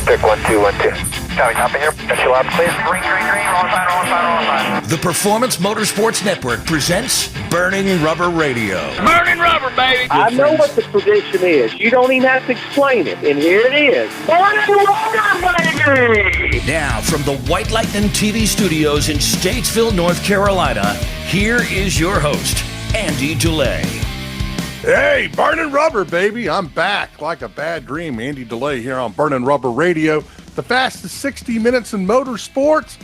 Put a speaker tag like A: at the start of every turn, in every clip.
A: Pick 1212. Copy, copy here. Got you loud and clear. Green, rolling fine, rolling fine, rolling fine.
B: The Performance Motorsports Network presents Burning Rubber Radio.
C: Burning rubber, baby.
D: I know what the tradition is. You don't even have to explain it. And here it is. Burning rubber, baby!
B: Now, from the White Lightning TV studios in Statesville, North Carolina, here is your host, Andy DeLay.
E: Hey, Burning Rubber, baby. I'm back like a bad dream. Andy DeLay here on Burning Rubber Radio, the fastest 60 minutes in motorsports.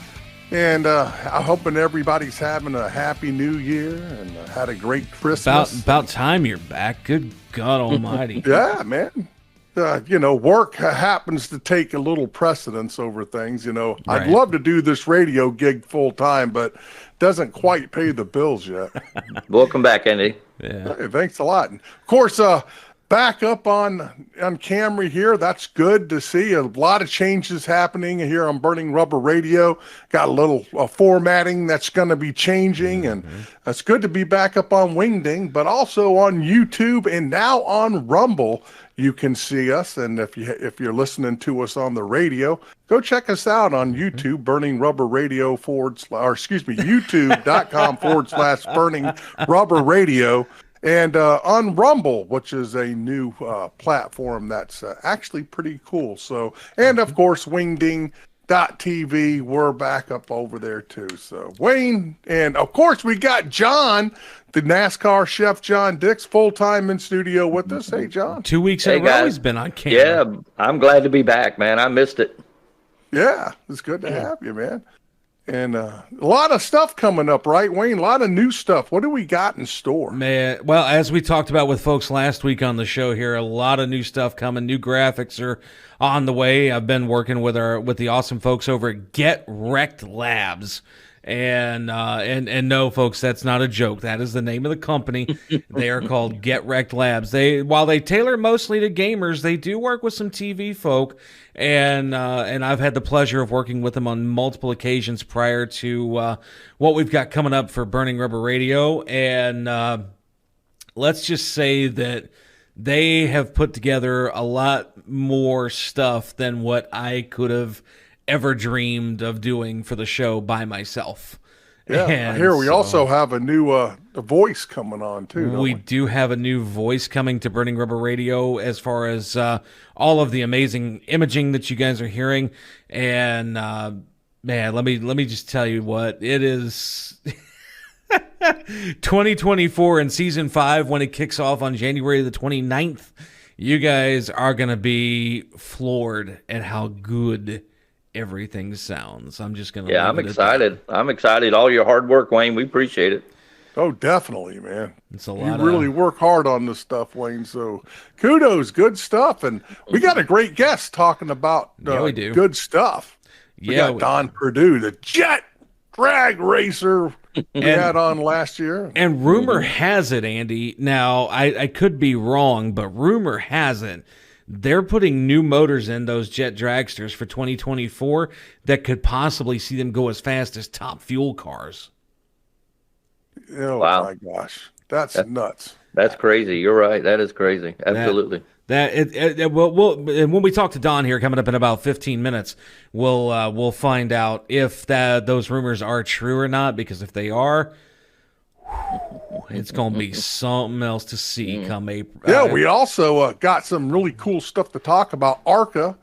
E: And I'm hoping everybody's having a happy new year and had a great Christmas.
F: About time you're back. Good God almighty.
E: Yeah, man. Work happens to take a little precedence over things. Right. I'd love to do this radio gig full time, but doesn't quite pay the bills yet.
C: Welcome back, Andy.
F: Yeah.
E: Hey, thanks a lot. And of course, back up on camera here. That's good to see. A lot of changes happening here on Burning Rubber Radio. Got a little formatting that's going to be changing, and it's good to be back up on Wingding, but also on YouTube and now on Rumble. You can see us, and if you're listening to us on the radio, go check us out on YouTube, Burning Rubber Radio YouTube.com/Burning Rubber Radio, and on Rumble, which is a new platform that's actually pretty cool. So, and of course, Wingding.tv, we're back up over there too. So, Wayne, and of course, we got John, the NASCAR chef, John Dix, full-time in studio with us. Hey, John.
F: 2 weeks in a row he's been on camera.
C: Yeah, I'm glad to be back, man. I missed it.
E: Yeah, it's good to have you, man. And a lot of stuff coming up, right, Wayne? A lot of new stuff. What do we got in store?
F: Man, well, as we talked about with folks last week on the show here, a lot of new stuff coming. New graphics are on the way. I've been working with the awesome folks over at Get Wrecked Labs. And no, folks, that's not a joke. That is the name of the company. They are called Get Wrecked Labs. While they tailor mostly to gamers, they do work with some TV folk, and I've had the pleasure of working with them on multiple occasions prior to what we've got coming up for Burning Rubber Radio. And let's just say that they have put together a lot more stuff than what I could have ever dreamed of doing for the show by myself.
E: Yeah,
F: and
E: here we also have a new voice coming on too.
F: We do have a new voice coming to Burning Rubber Radio as far as all of the amazing imaging that you guys are hearing. And man, let me just tell you what it is. 2024 in season 5, when it kicks off on January the 29th, you guys are going to be floored at how good everything sounds. I'm just gonna.
C: Yeah, I'm excited. I'm excited. All your hard work, Wayne. We appreciate it.
E: Oh, definitely, man.
F: It's a lot.
E: You really work hard on this stuff, Wayne. So kudos, good stuff. And we got a great guest talking about
F: we do.
E: Good stuff. We got Don Perdue, the jet drag racer we had on last year.
F: And rumor has it, Andy. Now I could be wrong, but rumor has it, they're putting new motors in those jet dragsters for 2024 that could possibly see them go as fast as top fuel cars.
E: Oh,
C: wow.
E: My gosh. That's nuts.
C: That's crazy. You're right. That is crazy. Absolutely.
F: And when we talk to Don here coming up in about 15 minutes, we'll find out if those rumors are true or not, because if they are, it's going to be something else to see come April.
E: Yeah, we also got some really cool stuff to talk about. ARCA,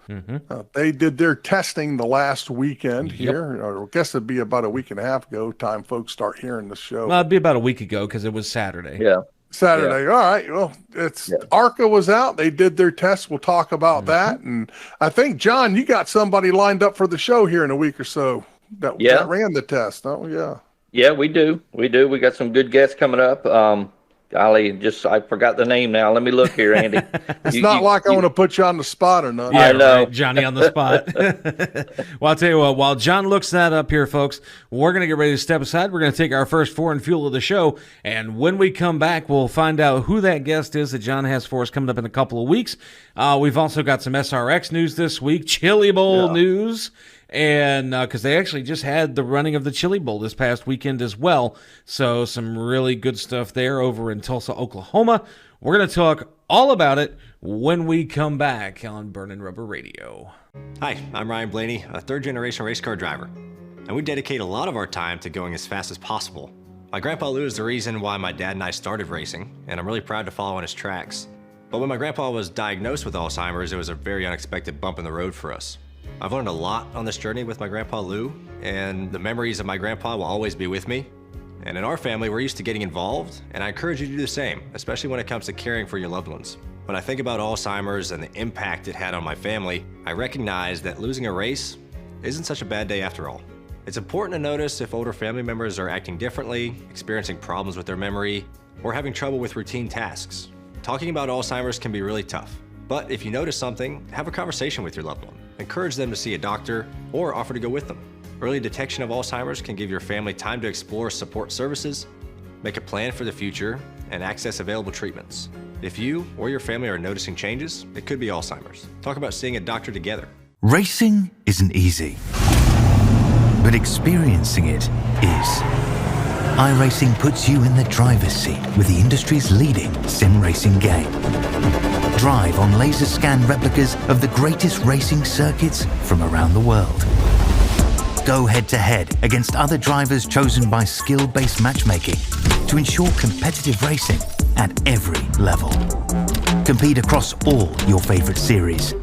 E: they did their testing the last weekend here. Or I guess it'd be about a week and a half ago, time folks start hearing the show.
F: Well, it'd be about a week ago because it was Saturday.
C: Yeah.
E: Saturday. Yeah. All right. Well, ARCA was out. They did their test. We'll talk about that. And I think, John, you got somebody lined up for the show here in a week or so that ran the test. Oh, yeah.
C: Yeah, we do. We got some good guests coming up. Golly, I forgot the name now. Let me look here, Andy.
E: It's not like I want to put you on the spot or nothing.
F: Yeah,
C: I know.
F: Right, Johnny on the spot. Well, I'll tell you what, while John looks that up here, folks, we're going to get ready to step aside. We're going to take our first foreign fuel of the show, and when we come back, we'll find out who that guest is that John has for us coming up in a couple of weeks. We've also got some SRX news this week, Chili Bowl news, and because they actually just had the running of the Chili Bowl this past weekend as well. So some really good stuff there over in Tulsa, Oklahoma. We're going to talk all about it when we come back on Burning Rubber Radio.
G: Hi, I'm Ryan Blaney, a third-generation race car driver, and we dedicate a lot of our time to going as fast as possible. My grandpa Lou is the reason why my dad and I started racing, and I'm really proud to follow in his tracks. But when my grandpa was diagnosed with Alzheimer's, it was a very unexpected bump in the road for us. I've learned a lot on this journey with my grandpa Lou, and the memories of my grandpa will always be with me. And in our family, we're used to getting involved, and I encourage you to do the same, especially when it comes to caring for your loved ones. When I think about Alzheimer's and the impact it had on my family, I recognize that losing a race isn't such a bad day after all. It's important to notice if older family members are acting differently, experiencing problems with their memory, or having trouble with routine tasks. Talking about Alzheimer's can be really tough, but if you notice something, have a conversation with your loved one. Encourage them to see a doctor or offer to go with them. Early detection of Alzheimer's can give your family time to explore support services, make a plan for the future, and access available treatments. If you or your family are noticing changes, it could be Alzheimer's. Talk about seeing a doctor together.
H: Racing isn't easy, but experiencing it is. iRacing puts you in the driver's seat with the industry's leading sim racing game. Drive on laser scan replicas of the greatest racing circuits from around the world. Go head-to-head against other drivers chosen by skill-based matchmaking to ensure competitive racing at every level. Compete across all your favorite series.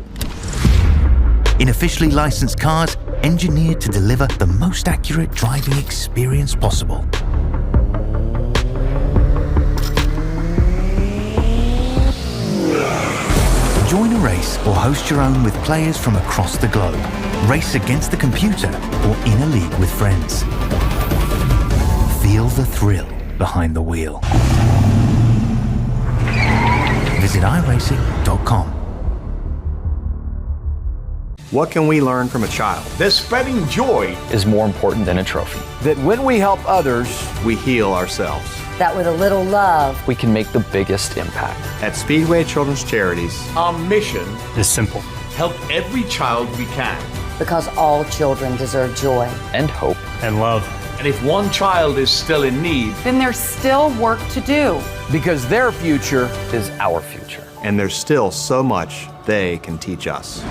H: In officially licensed cars, engineered to deliver the most accurate driving experience possible. Join a race or host your own with players from across the globe. Race against the computer or in a league with friends. Feel the thrill behind the wheel. Visit iRacing.com.
I: What can we learn from a child?
J: That spreading joy
K: is more important than a trophy.
J: That when we help others,
I: we heal ourselves.
L: That with a little love,
K: we can make the biggest impact.
I: At Speedway Children's Charities,
J: our mission
I: is simple.
J: Help every child we can.
L: Because all children deserve joy.
K: And hope.
I: And love.
J: And if one child is still in need,
M: then there's still work to do.
J: Because their future
K: is our future.
I: And there's still so much they can teach us.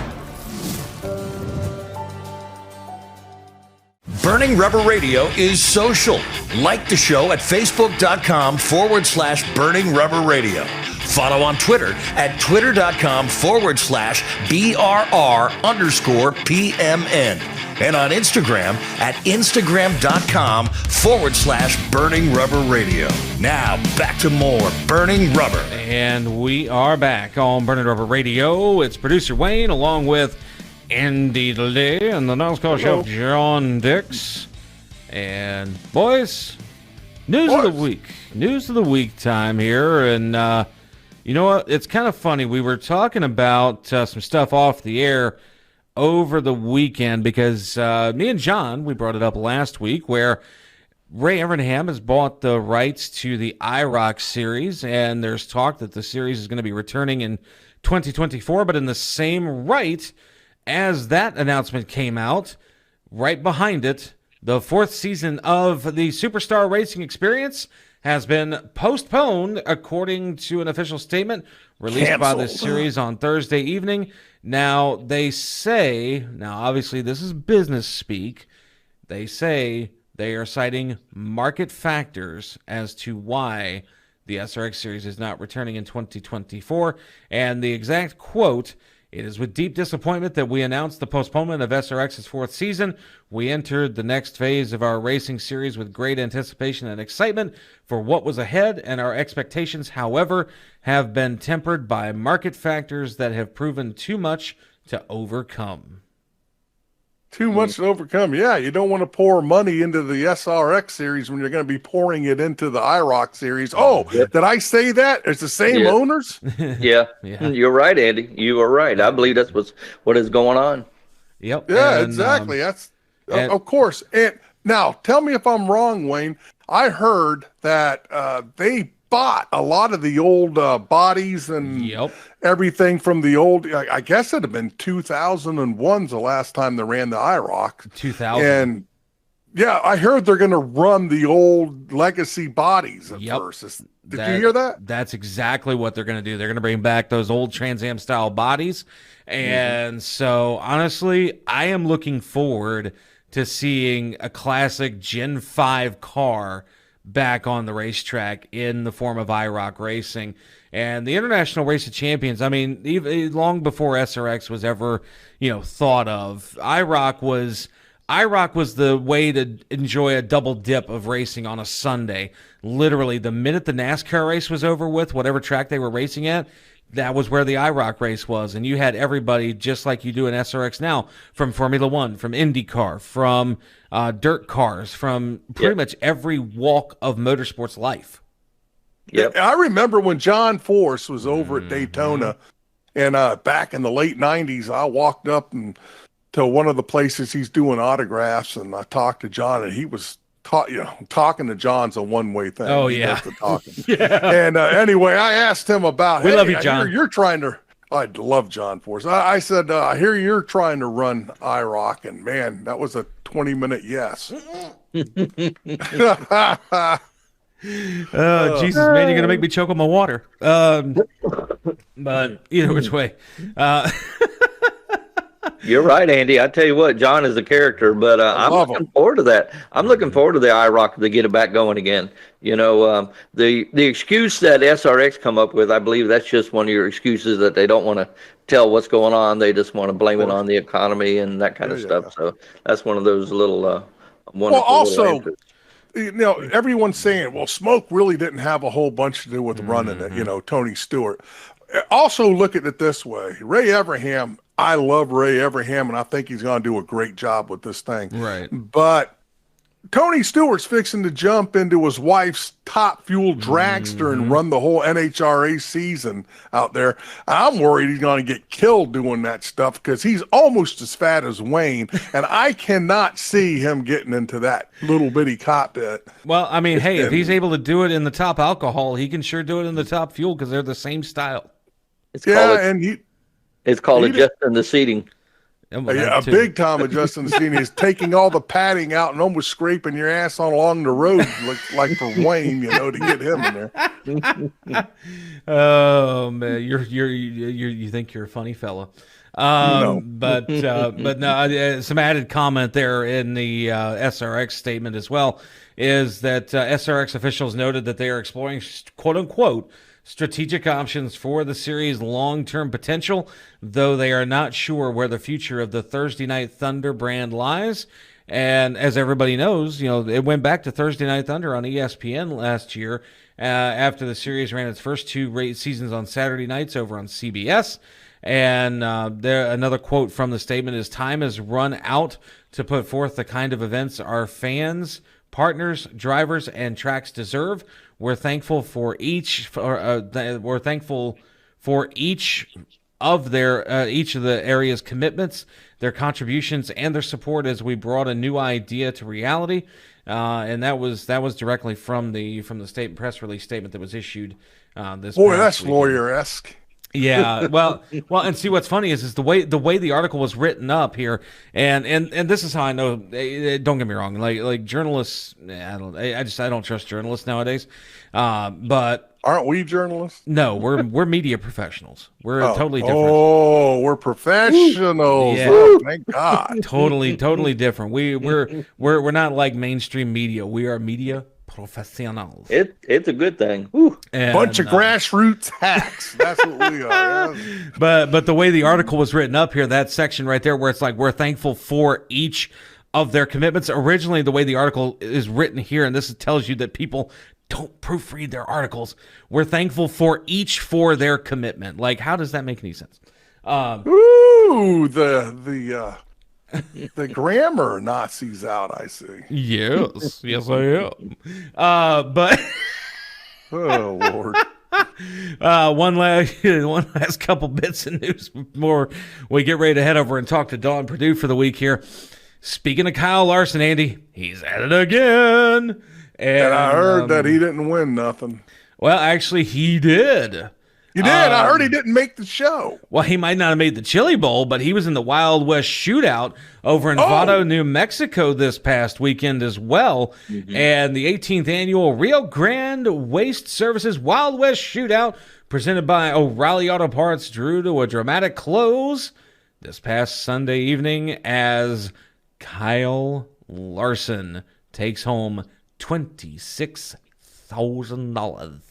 B: Burning Rubber Radio is social. Like the show at facebook.com/Burning Rubber Radio. Follow on Twitter at twitter.com/BRR_PMN. And on Instagram at Instagram.com/Burning Rubber Radio. Now back to more Burning Rubber.
F: And we are back on Burning Rubber Radio. It's producer Wayne along with Andy DeLay and the NASCAR chef John Dix. And boys, news of the week. News of the week time here. And you know what? It's kind of funny. We were talking about some stuff off the air over the weekend because me and John, we brought it up last week where Ray Evernham has bought the rights to the IROC series, and there's talk that the series is going to be returning in 2024, but in the same right as that announcement came out, right behind it, the fourth season of the Superstar Racing Experience has been postponed, according to an official statement released by the series on Thursday evening. Now, they say, obviously this is business speak, they say they are citing market factors as to why the SRX series is not returning in 2024, and the exact quote: "It is with deep disappointment that we announced the postponement of SRX's fourth season. We entered the next phase of our racing series with great anticipation and excitement for what was ahead, and our expectations, however, have been tempered by market factors that have proven too much to overcome."
E: Too much to overcome. Yeah, you don't want to pour money into the SRX series when you're going to be pouring it into the IROC series. Oh, did I say that? It's the same owners?
C: Yeah, you're right, Andy. You are right. I believe that's what is going on.
F: Yep.
E: Yeah, exactly. That's of course. And now, tell me if I'm wrong, Wayne. I heard that they bought a lot of the old bodies and everything from the old. I guess it'd have been 2001's the last time they ran the IROC.
F: 2000.
E: And Yeah, I heard they're going to run the old legacy bodies at first. Did you hear that?
F: That's exactly what they're going to do. They're going to bring back those old Trans Am style bodies. And so, honestly, I am looking forward to seeing a classic Gen 5 car back on the racetrack in the form of IROC Racing. And the International Race of Champions, I mean, even long before SRX was ever, thought of, IROC was the way to enjoy a double dip of racing on a Sunday. Literally, the minute the NASCAR race was over with, whatever track they were racing at, that was where the IROC race was. And you had everybody, just like you do in SRX now, from Formula One, from IndyCar, from dirt cars, from pretty much every walk of motorsports life.
C: Yep.
E: I remember when John Force was over at Daytona, and back in the late 90s, I walked up to one of the places he's doing autographs, and I talked to John, and he was talking to John's a one-way thing.
F: Oh,
E: He
F: yeah.
E: does the talking.
F: Yeah.
E: And anyway, I asked him about,
F: We
E: hey,
F: love you,
E: I
F: John.
E: hear you're trying to, I love John Force. I said, I hear you're trying to run IROC, and man, that was a 20-minute yes.
F: Oh, Jesus, man, you're going to make me choke on my water. But either which way.
C: You're right, Andy. I tell you what, John is a character, but I'm looking forward to that. I'm looking forward to the IROC to get it back going again. The excuse that SRX come up with, I believe that's just one of your excuses that they don't want to tell what's going on. They just want to blame it on the economy and that kind of stuff. So that's one of those little wonderful.
E: Well, also,
C: little
E: everyone's saying, well, Smoke really didn't have a whole bunch to do with running it, Tony Stewart. Also, look at it this way. Ray Evernham, I love Ray Evernham, and I think he's going to do a great job with this thing.
F: Right.
E: But Tony Stewart's fixing to jump into his wife's top fuel dragster and run the whole NHRA season out there. I'm worried he's going to get killed doing that stuff because he's almost as fat as Wayne, and I cannot see him getting into that little bitty cockpit.
F: Well, I mean, hey, if he's able to do it in the top alcohol, he can sure do it in the top fuel because they're the same style.
C: It's called adjusting the seating.
E: A big time adjusting the seating is taking all the padding out and almost scraping your ass on along the road, like for Wayne, to get him in there.
F: Oh man, you think you're a funny fella.
E: No.
F: But no, some added comment there in the SRX statement as well is that SRX officials noted that they are exploring quote unquote strategic options for the series' long-term potential, though they are not sure where the future of the Thursday Night Thunder brand lies. And as everybody knows, it went back to Thursday Night Thunder on ESPN last year after the series ran its first two seasons on Saturday nights over on CBS. And another quote from the statement is, "Time has run out to put forth the kind of events our fans, partners, drivers, and tracks deserve. We're thankful for each. We're thankful for each of the area's commitments, their contributions, and their support as we brought a new idea to reality." And that was directly from the press release statement that was issued this.
E: Boy, that's lawyer-esque.
F: Yeah, well, and see what's funny is the way the article was written up here, and this is how I know. Don't get me wrong, like journalists, I don't trust journalists nowadays. But
E: aren't we journalists?
F: No, we're media professionals. We're totally different.
E: Oh, we're professionals.
F: Yeah.
E: Oh, thank God.
F: Totally different. We're not like mainstream media. We are media professionals.
C: It's a good thing. Woo.
E: Bunch of grassroots hacks. That's what we are. Yeah.
F: But the way the article was written up here, that section right there where it's like, we're thankful for each of their commitments. Originally, the way the article is written here, and this tells you that people don't proofread their articles. We're thankful for each for their commitment. Like, how does that make any sense?
E: Ooh, the grammar Nazis out, I see.
F: Yes, I am. But
E: oh Lord.
F: One last couple bits of news before we get ready to head over and talk to Dawn Purdue for the week here. Speaking of Kyle Larson, Andy, he's at it again. And
E: I heard that he didn't win nothing.
F: Well, actually, he did.
E: You did. I heard he didn't make the show.
F: Well, he might not have made the Chili Bowl, but he was in the Wild West Shootout over in Vado, New Mexico this past weekend as well. And the 18th annual Rio Grande Waste Services Wild West Shootout, presented by O'Reilly Auto Parts, drew to a dramatic close this past Sunday evening as Kyle Larson takes home $26,000.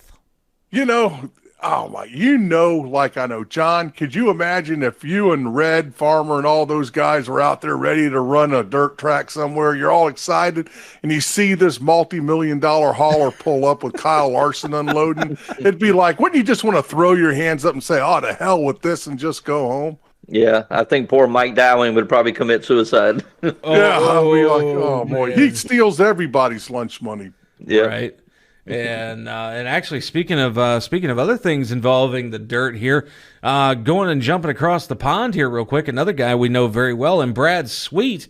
E: Like I know, John, could you imagine if you and Red Farmer and all those guys were out there ready to run a dirt track somewhere, you're all excited, and you see this multi-million-dollar hauler pull up with Kyle Larson unloading? It'd be like, wouldn't you just want to throw your hands up and say, oh, to hell with this and just go home?
C: Yeah, I think poor Mike Dowling would probably commit suicide.
E: Oh boy, he steals everybody's lunch money.
C: Yeah.
F: Right. And actually, speaking of other things involving the dirt here, going and jumping across the pond here real quick, another guy we know very well, and Brad Sweet,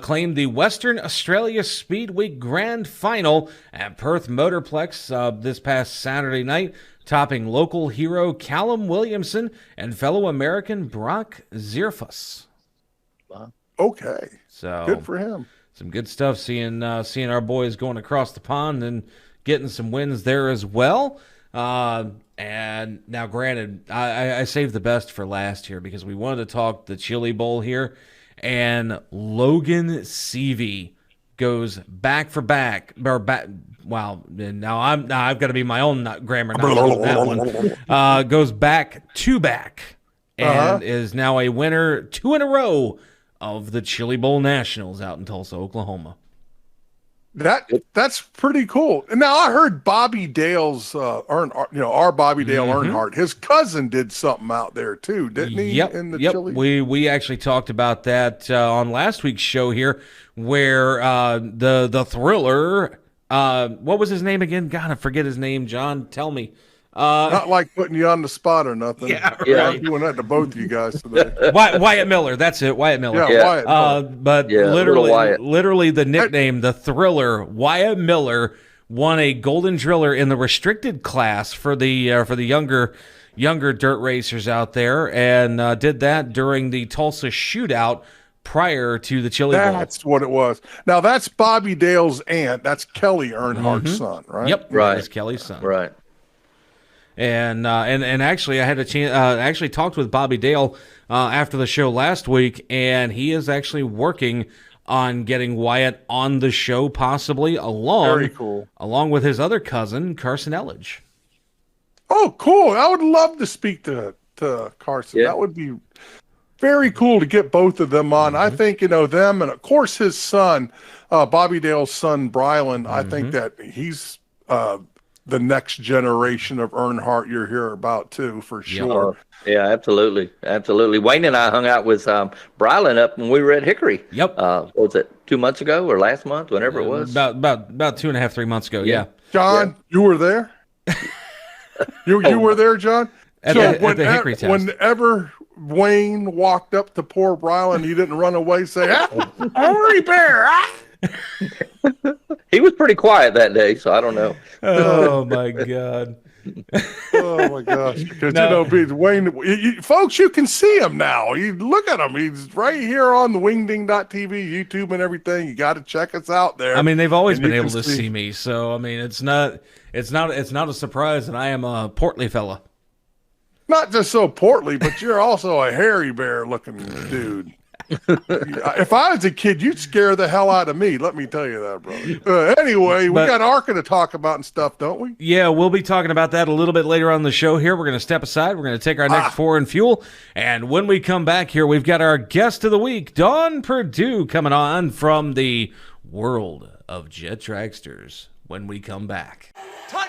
F: claimed the Western Australia Speed Week Grand Final at Perth Motorplex this past Saturday night, topping local hero Callum Williamson and fellow American Brock Zierfuss.
E: Wow. Okay.
F: So
E: good for him.
F: Some good stuff seeing our boys going across the pond and getting some wins there as well. And now, granted, I saved the best for last here because we wanted to talk the Chili Bowl here. And Logan Seavey goes back for back. Wow, now I've got to be my own grammar on that one. Goes back to back and is now a winner 2 in a row of the Chili Bowl Nationals out in Tulsa, Oklahoma.
E: That's pretty cool. And now I heard Bobby Dale's our Bobby Dale Earnhardt, his cousin did something out there too, didn't he?
F: Yep.
E: In the Chili?
F: We actually talked about that on last week's show here, where the Thriller, what was his name again? God, I forget his name. John, tell me.
E: Not like putting you on the spot or nothing.
F: Yeah,
E: I'm doing that to both of you guys today.
F: Wyatt Miller, that's it, Wyatt Miller.
E: Yeah, Wyatt Miller.
F: But literally the nickname, the Thriller, Wyatt Miller, won a Golden Driller in the restricted class for the younger dirt racers out there, and did that during the Tulsa Shootout prior to the Chili Bowl.
E: That's what it was. Now that's Bobby Dale's aunt. That's Kelly Earnhardt's son, right?
F: Yep,
C: right.
F: That's Kelly's son.
C: Right.
F: And actually, I had a chance. Actually, talked with Bobby Dale after the show last week, and he is actually working on getting Wyatt on the show, possibly along with his other cousin Carson Elledge.
E: Oh, cool! I would love to speak to Carson.
C: Yeah.
E: That would be very cool to get both of them on. I think them, and of course his son, Bobby Dale's son Brylan. I think that he's the next generation of Earnhardt you're here about too, for sure.
C: Yeah, absolutely. Wayne and I hung out with Brylan up when we were at Hickory.
F: Yep.
C: What was it, 2 months ago or last month, whenever it was?
F: About 2.5, 3 months ago. Yeah.
E: John, you were there. you were there, John.
F: At the Hickory test.
E: Whenever Wayne walked up to poor Brylan, he didn't run away, say, "Hurry, bear!"
C: He was pretty quiet that day, so I don't know.
F: Oh my God.
E: Oh my gosh! Because Wayne, folks, you can see him now. You look at him; he's right here on the Wingding.tv, YouTube, and everything. You got to check us out there.
F: I mean, they've always been able to see me, so I mean, it's not a surprise that I am a portly fella.
E: Not just so portly, but you're also a hairy bear looking dude. If I was a kid, you'd scare the hell out of me. Let me tell you that, brother. Anyway, we got ARCA to talk about and stuff, don't we?
F: Yeah, we'll be talking about that a little bit later on the show here. We're going to step aside. We're going to take our next 4 in fuel. And when we come back here, we've got our guest of the week, Dawn Perdue, coming on from the world of Jet Dragsters when we come back.
N: Touchdown!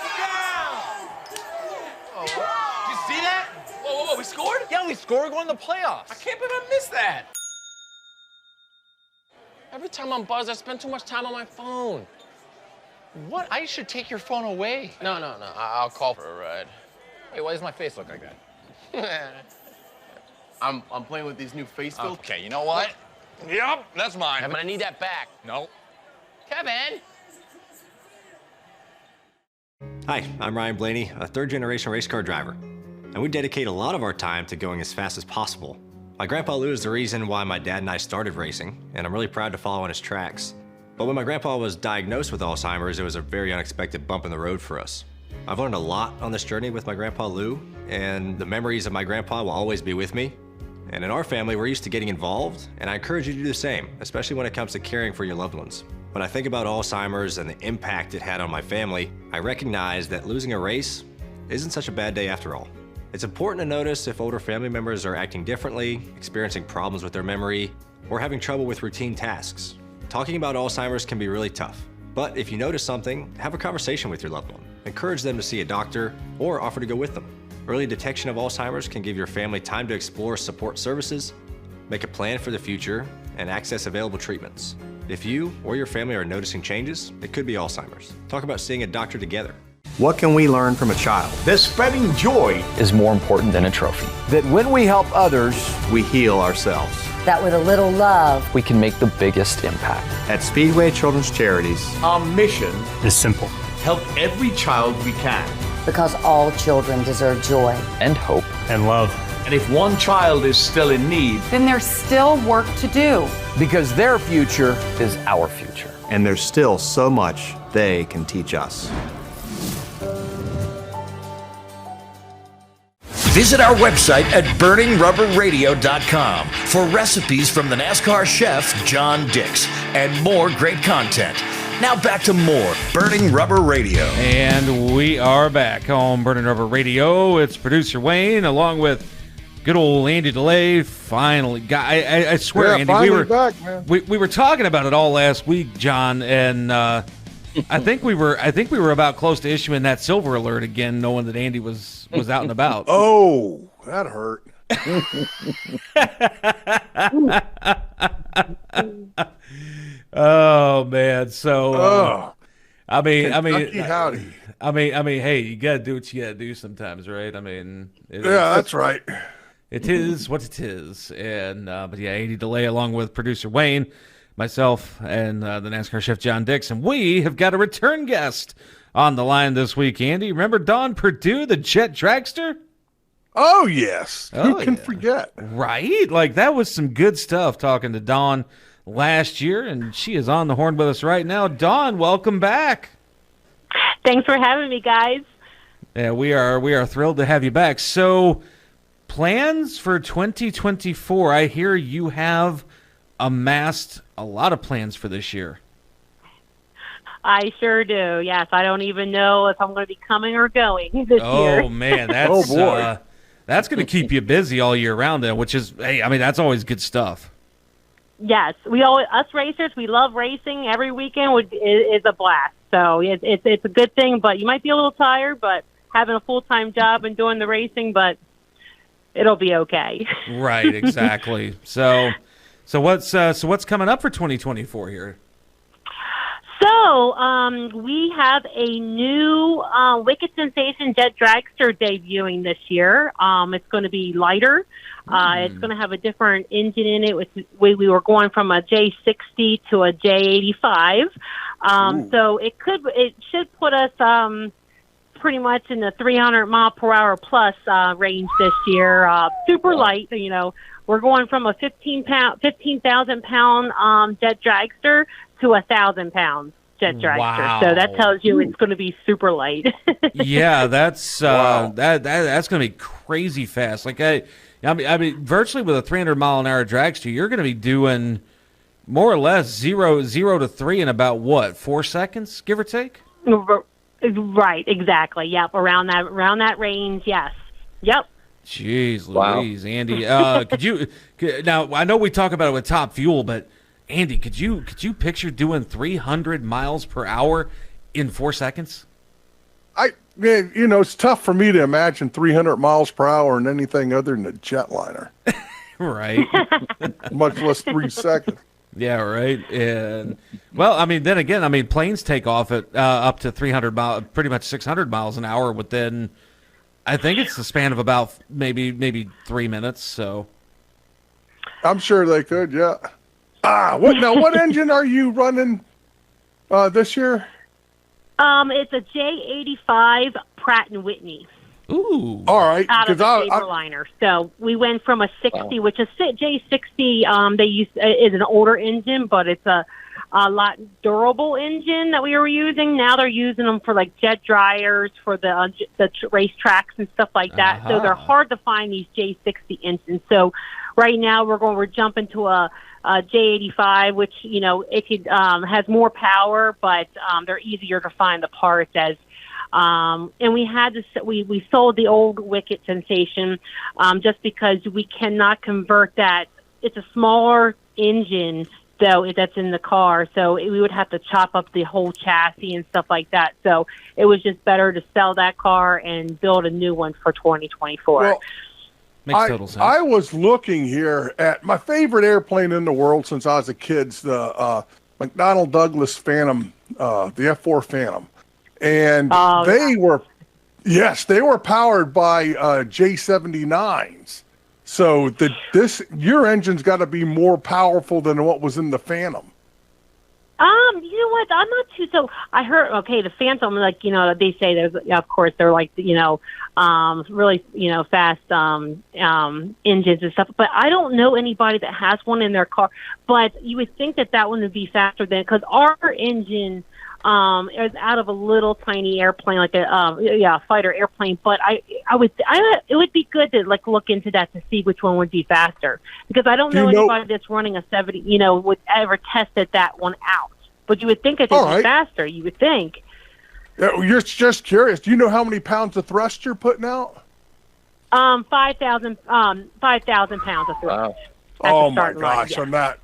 N: Oh, did you see that? Whoa, we scored? Yeah, we scored. We're going to the playoffs. I can't believe I missed that. Every time I'm buzzed, I spend too much time on my phone. What? I should take your phone away. No. I'll call for a ride. Wait, why does my face look like that? I'm playing with these new face filters. Okay, you know what? Yep, that's mine. But I need that back. No. Kevin!
G: Hi, I'm Ryan Blaney, a third-generation race car driver. and we dedicate a lot of our time to going as fast as possible. My grandpa Lou is the reason why my dad and I started racing, and I'm really proud to follow in his tracks. But when my grandpa was diagnosed with Alzheimer's, it was a very unexpected bump in the road for us. I've learned a lot on this journey with my grandpa Lou, and the memories of my grandpa will always be with me. And in our family, we're used to getting involved, and I encourage you to do the same, especially when it comes to caring for your loved ones. When I think about Alzheimer's and the impact it had on my family, I recognize that losing a race isn't such a bad day after all. It's important to notice if older family members are acting differently, experiencing problems with their memory, or having trouble with routine tasks. Talking about Alzheimer's can be really tough, but if you notice something, have a conversation with your loved one. Encourage them to see a doctor or offer to go with them. Early detection of Alzheimer's can give your family time to explore support services, make a plan for the future, and access available treatments. If you or your family are noticing changes, it could be Alzheimer's. Talk about seeing a doctor together.
I: What can we learn from a child?
J: That spreading joy
K: is more important than a trophy.
J: That when we help others,
I: we heal ourselves.
L: That with a little love,
K: We can make the biggest impact.
I: At Speedway Children's Charities,
J: our mission
H: is simple.
J: help every child we can.
L: because all children deserve joy.
K: And hope.
H: And love.
J: And if one child is still in need,
M: Then there's still work to do.
J: because their future
K: Is our future.
I: and there's still so much they can teach us.
B: Visit our website at burningrubberradio.com for recipes from the NASCAR chef, John Dix, and more great content. Now back to more Burning Rubber Radio.
F: And we are back on Burning Rubber Radio. It's producer Wayne along with good old Andy DeLay. Finally, I swear, Andy, we were
E: back, man.
F: we were talking about it all last week, John, and I think we were about close to issuing that silver alert again, knowing that Andy was out and about.
E: Oh, that hurt.
F: Oh man, so I mean,
E: Kentucky howdy.
F: I mean, hey, you gotta do what you gotta do sometimes, right? I mean,
E: That's right.
F: It is what it is, and but yeah, Andy DeLay along with producer Wayne, myself, and the NASCAR chef John Dix, and we have got a return guest on the line this week. Andy, remember Dawn Purdue, the Jet Dragster?
E: Oh yes,
F: Oh,
E: who can
F: yeah.
E: forget?
F: Right, like that was some good stuff. Talking to Dawn last year, and she is on the horn with us right now. Dawn, welcome back.
O: Thanks for having me, guys.
F: Yeah, we are thrilled to have you back. So, plans for 2024. I hear you have amassed a lot of plans for this year.
O: I sure do. Yes, I don't even know if I'm going to be coming or going this year.
F: Oh man, that's
E: Oh, boy.
F: That's going to keep you busy all year round, then, which is, hey, I mean, that's always good stuff.
O: Yes, us racers, we love racing. Every weekend is a blast. So it's a good thing, but you might be a little tired, but having a full-time job and doing the racing, but it'll be okay.
F: Right, exactly. So what's coming up for 2024 here?
O: So we have a new Wicked Sensation Jet Dragster debuting this year. It's going to be lighter. It's going to have a different engine in it. We were going from a J60 to a J85. So it should put us pretty much in the 300 mile per hour plus range this year. Super light, you know. We're going from a 15,000 pound jet dragster to 1,000 pounds jet dragster.
F: Wow.
O: So that tells you it's going to be super light.
F: Yeah, that's that's going to be crazy fast. Like I mean, virtually with a 300 mile an hour dragster, you're going to be doing more or less 0 to 3 in about what, 4 seconds, give or take?
O: Right, exactly. Yep, around that range. Yes. Yep.
F: Jeez
C: Wow.
F: Louise, Andy. Now I know we talk about it with Top Fuel, but Andy, could you picture doing 300 miles per hour in 4 seconds?
E: It's tough for me to imagine 300 miles per hour in anything other than a jetliner,
F: Right.
E: much less 3 seconds.
F: Yeah, right. And well, I mean, then again, I mean, planes take off at up to 300 miles, pretty much 600 miles an hour within, I think it's the span of about maybe 3 minutes. So
E: I'm sure they could, yeah. What engine are you running this year?
O: It's a J85 Pratt & Whitney.
F: Ooh.
E: All right.
O: Out of the Saberliner. So we went from a 60, which is J60. They use is an older engine, but it's a lot durable engine that we were using. Now they're using them for like jet dryers for the race tracks and stuff like that. So they're hard to find, these J60 engines. So right now we're jumping to a J85, which it could has more power, but they're easier to find the parts as. And we had to we sold the old Wicket Sensation just because we cannot convert that. It's a smaller engine though that's in the car, so we would have to chop up the whole chassis and stuff like that. So it was just better to sell that car and build a new one for 2024.
E: Well,
F: makes total sense.
E: I was looking here at my favorite airplane in the world since I was a kid, the McDonnell Douglas Phantom, the F4 Phantom. And they were powered by J79s. So your engine's got to be more powerful than what was in the Phantom.
O: You know what? I'm not too. So I heard. Okay, the Phantom, they say there's, of course, they're like, really, fast engines and stuff. But I don't know anybody that has one in their car. But you would think that one would be faster than, because our engine. It's out of a little tiny airplane, like a fighter airplane. But it would be good to look into that to see which one would be faster, because I don't know anybody that's running a 70, would ever tested that one out. But you would think it would be faster. You would think.
E: You're just curious. Do you know how many pounds of thrust you're putting out?
O: 5,000 pounds of thrust.
E: Wow. Oh my gosh!
O: Yeah.
E: On that.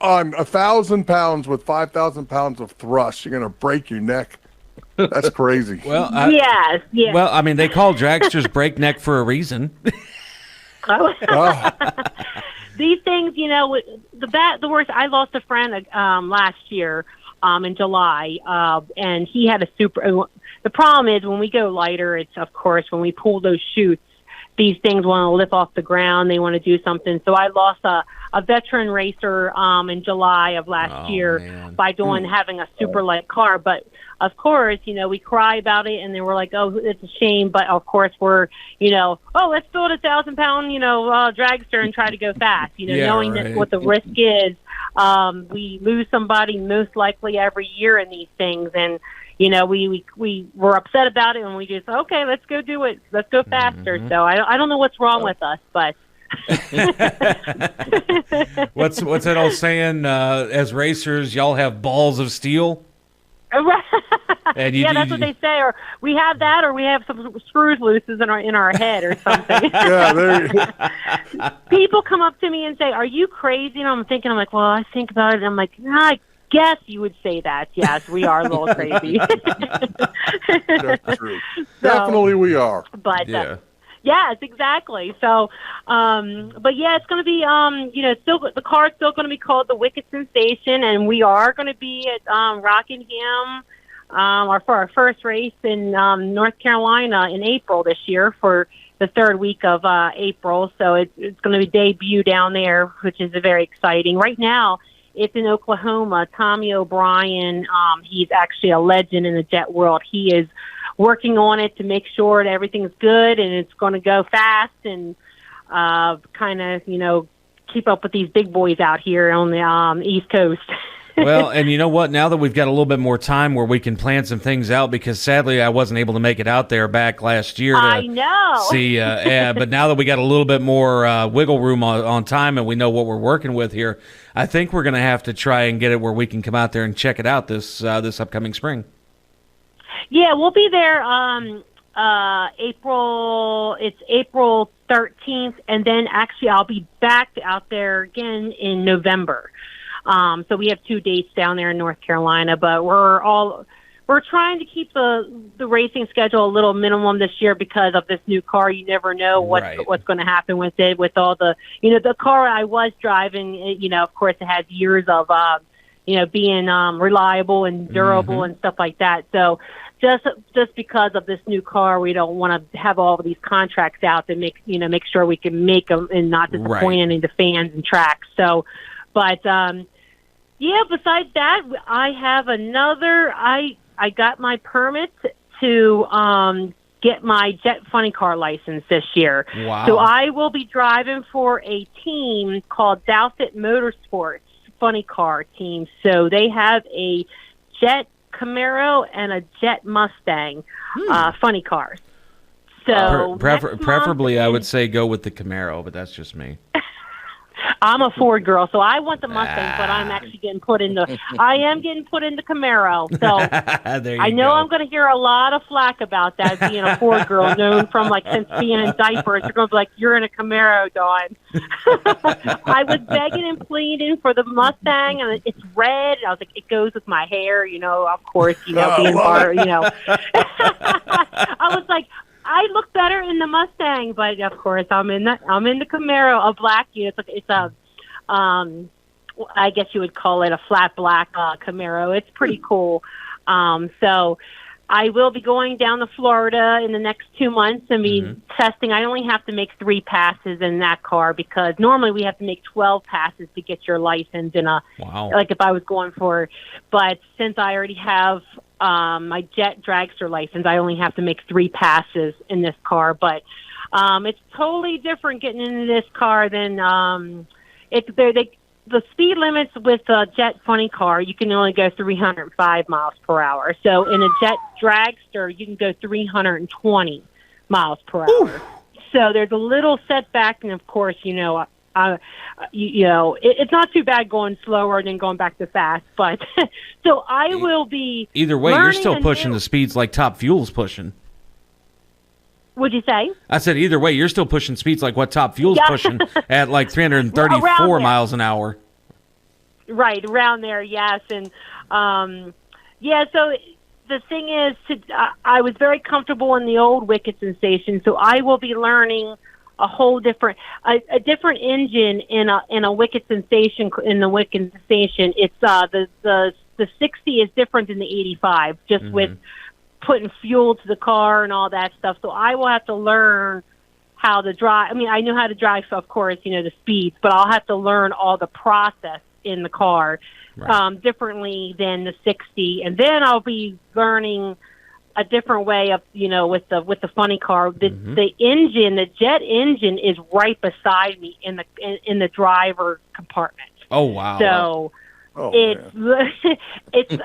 E: On 1,000 pounds with 5,000 pounds of thrust, you're going to break your neck. That's crazy.
F: Well,
O: yes.
F: Well, I mean, they call dragsters breakneck for a reason.
O: These things, the worst. I lost a friend last year in July, and he had a super. The problem is when we go lighter, it's, of course, when we pull those chutes, these things want to lift off the ground. They want to do something. So I lost a veteran racer in July of last year by having a super light car. But of course, we cry about it, and then we're like, oh, it's a shame. But of course, we're, let's build a 1,000-pound, dragster and try to go fast. Knowing that what the risk is. We lose somebody most likely every year in these things, and we were upset about it, and we just, okay, let's go do it. Let's go faster. Mm-hmm. So I don't know what's wrong with us, but.
F: What's that old saying? As racers, y'all have balls of steel.
O: And that's what they say. Or we have that, or we have some screws loose in our head, or something. People come up to me and say, "Are you crazy?" And I'm thinking, well, I think about it. And I'm like, I guess you would say that. Yes, we are a little crazy.
E: That's true. Definitely, we are.
O: But yes, exactly. So, but yeah, it's going to be, still the car's still going to be called the Wicket Sensation, and we are going to be at Rockingham for our first race in North Carolina in April this year for the third week of April. So it's going to be debut down there, which is very exciting. Right now, it's in Oklahoma. Tommy O'Brien, he's actually a legend in the jet world. He is working on it to make sure that everything's good and it's going to go fast and kind of, keep up with these big boys out here on the East Coast.
F: Well, and you know what? Now that we've got a little bit more time where we can plan some things out, because sadly I wasn't able to make it out there back last year to
O: I know.
F: see. But now that we got a little bit more wiggle room on time and we know what we're working with here, I think we're going to have to try and get it where we can come out there and check it out this upcoming spring.
O: Yeah, we'll be there April 13th, and then actually I'll be back out there again in November. So we have 2 dates down there in North Carolina, but we're trying to keep the racing schedule a little minimum this year because of this new car. You never know what's going to happen with it, with all the, the car I was driving, of course it has years of, being reliable and durable and stuff like that. So just because of this new car, we don't want to have all of these contracts out to make sure we can make them and not disappoint any of the fans and tracks. So, but, besides that, I have I got my permit to get my Jet Funny Car license this year.
F: Wow.
O: So I will be driving for a team called Dowfit Motorsports Funny Car team. So they have a Jet Camaro and a Jet Mustang funny cars. So
F: preferably, I would say go with the Camaro, but that's just me.
O: I'm a Ford girl, so I want the Mustang, but I'm actually getting put in the. I am getting put in the Camaro, so
F: there you
O: I know
F: go.
O: I'm going to hear a lot of flack about that. Being a Ford girl, known from like since being in diapers, they're going to be like, "You're in a Camaro, Dawn." I was begging and pleading for the Mustang, and it's red. I was like, "It goes with my hair, of course, being bar, I was like. I look better in the Mustang, but of course I'm in the Camaro, a black unit. It's a I guess you would call it a flat black Camaro. It's pretty cool. So I will be going down to Florida in the next 2 months and be testing. I only have to make 3 passes in that car because normally we have to make 12 passes to get your license in a like if I was going for. But since I already have my Jet Dragster license, I only have to make 3 passes in this car. But it's totally different getting into this car than the speed limits with a Jet Funny Car. You can only go 305 miles per hour. So in a Jet Dragster, you can go 320 miles per hour. So there's a little setback, and of course, it's not too bad going slower than going back to fast, but so I will be.
F: Either way, you're still pushing the speeds like Top Fuel's pushing.
O: What'd you say?
F: I said either way, you're still pushing speeds like what Top Fuel's pushing at like 334 miles an hour.
O: Right, around there, yes. And so the thing is, I was very comfortable in the old Wickedson station, so I will be learning a whole different a different engine in a Wickedson station. In the Wickedson station, it's the 60 is different than the 85, just with putting fuel to the car and all that stuff. So I will have to learn how to drive. I mean, I know how to drive, of course, the speeds, but I'll have to learn all the process in the car differently than the 60, and then I'll be learning a different way of with the funny car. The engine, the Jet engine, is right beside me in the driver compartment.
F: Oh wow!
O: So it's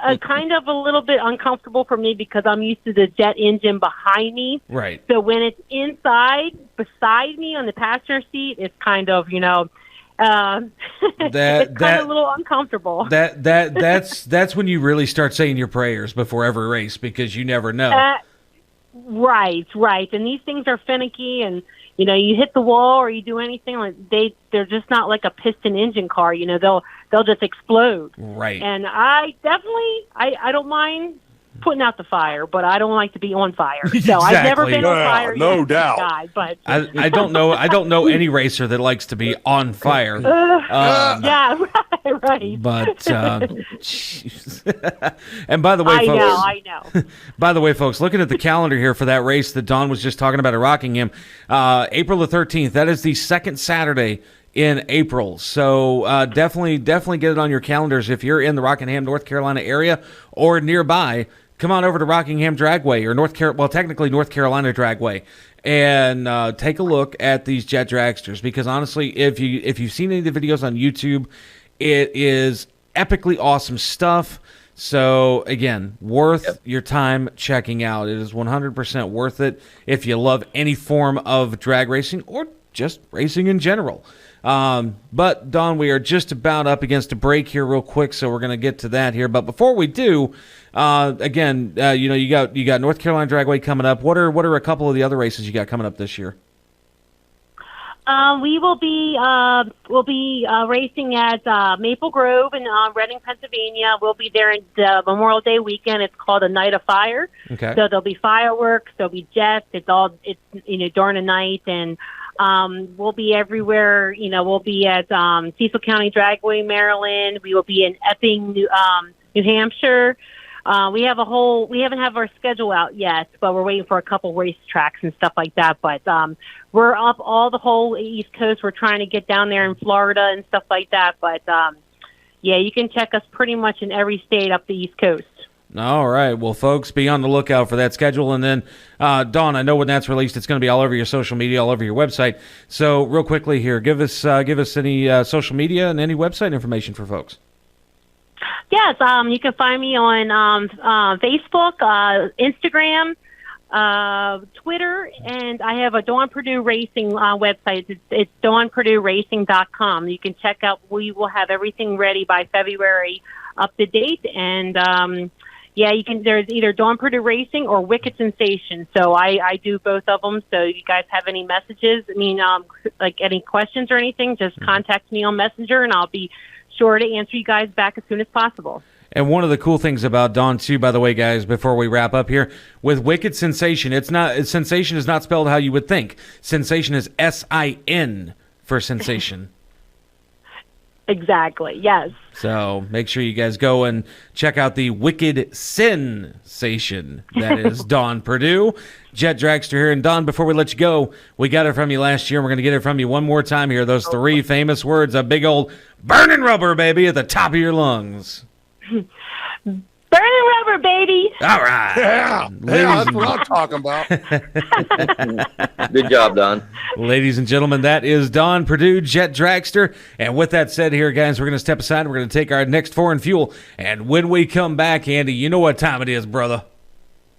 O: a kind of a little bit uncomfortable for me because I'm used to the Jet engine behind me.
F: Right.
O: So when it's inside beside me on the passenger seat, it's kind of it's kind of a little uncomfortable.
F: That's when you really start saying your prayers before every race because you never know.
O: Right. And these things are finicky, and you hit the wall or you do anything like they're just not like a piston engine car. They'll just explode.
F: Right.
O: And I definitely I don't mind putting out the fire, but I don't like to be on fire. So
F: Exactly.
O: I've never been on fire.
E: No
O: yet,
E: doubt.
O: guy, but
F: I don't know any racer that likes to be on fire.
O: Yeah, right.
F: But and by the way, folks,
O: I know.
F: By the way, folks, looking at the calendar here for that race that Dawn was just talking about at Rockingham, April the 13th. That is the second Saturday in April. So definitely get it on your calendars if you're in the Rockingham, North Carolina area or nearby. Come on over to Rockingham Dragway or technically North Carolina Dragway, and take a look at these Jet Dragsters because honestly, if you've seen any of the videos on YouTube, it is epically awesome stuff. So again, worth your time checking out. It is 100% worth it if you love any form of drag racing or just racing in general. But Dawn, we are just about up against a break here real quick, so we're going to get to that here. But before we do, you got North Carolina Dragway coming up. What are a couple of the other races you got coming up this year?
O: We will be racing at Maple Grove in Reading, Pennsylvania. We'll be there in the Memorial Day weekend. It's called a Night of Fire.
F: Okay.
O: So there'll be fireworks. There'll be jets. It's during the night, and we'll be everywhere. We'll be at Cecil County Dragway, Maryland. We will be in Epping, New Hampshire. We haven't have our schedule out yet, but we're waiting for a couple race tracks and stuff like that. But we're up all the whole East Coast. We're trying to get down there in Florida and stuff like that. But you can check us pretty much in every state up the East Coast.
F: All right. Well, folks, be on the lookout for that schedule. And then, Dawn, I know when that's released, it's going to be all over your social media, all over your website. So real quickly here, give us any social media and any website information for folks.
O: Yes, you can find me on Facebook, Instagram, Twitter, and I have a Dawn Purdue Racing website. It's DawnPurdueRacing.com. You can check out. We will have everything ready by February, up to date, and you can. There's either Dawn Purdue Racing or Wicked Sensation. So I do both of them. So you guys have any messages? Like any questions or anything, just contact me on Messenger, and I'll be sure to answer you guys back as soon as possible.
F: And one of the cool things about Dawn, too, by the way, guys, before we wrap up here, with Wicked Sensation, Sensation is not spelled how you would think. Sensation is S-I-N for sensation.
O: Exactly, yes.
F: So make sure you guys go and check out the Wicked Sensation. That is Dawn Purdue. Jet Dragster here. And Dawn, before we let you go, we got it from you last year, and we're going to get it from you one more time here. Those three famous words, a big old burning rubber, baby, at the top of your lungs.
O: Burning rubber, baby.
F: All right.
E: Yeah, that's what I'm talking about.
C: Good job, Don.
F: Ladies and gentlemen, that is Dawn Purdue, Jet Dragster. And with that said here, guys, we're going to step aside. We're going to take our next foreign fuel. And when we come back, Andy, you know what time it is, brother.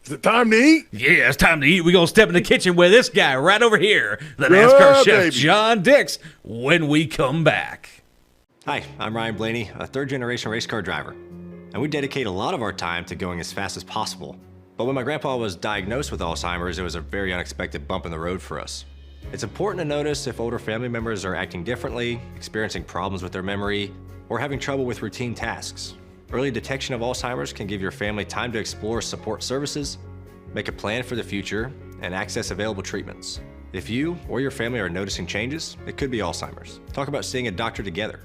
E: Is it time to eat?
F: Yeah, it's time to eat. We're going to step in the kitchen with this guy right over here, the NASCAR chef, baby. John Dix, when we come back.
G: Hi, I'm Ryan Blaney, a third-generation race car driver. And we dedicate a lot of our time to going as fast as possible. But when my grandpa was diagnosed with Alzheimer's, it was a very unexpected bump in the road for us. It's important to notice if older family members are acting differently, experiencing problems with their memory, or having trouble with routine tasks. Early detection of Alzheimer's can give your family time to explore support services, make a plan for the future, and access available treatments. If you or your family are noticing changes, it could be Alzheimer's. Talk about seeing a doctor together.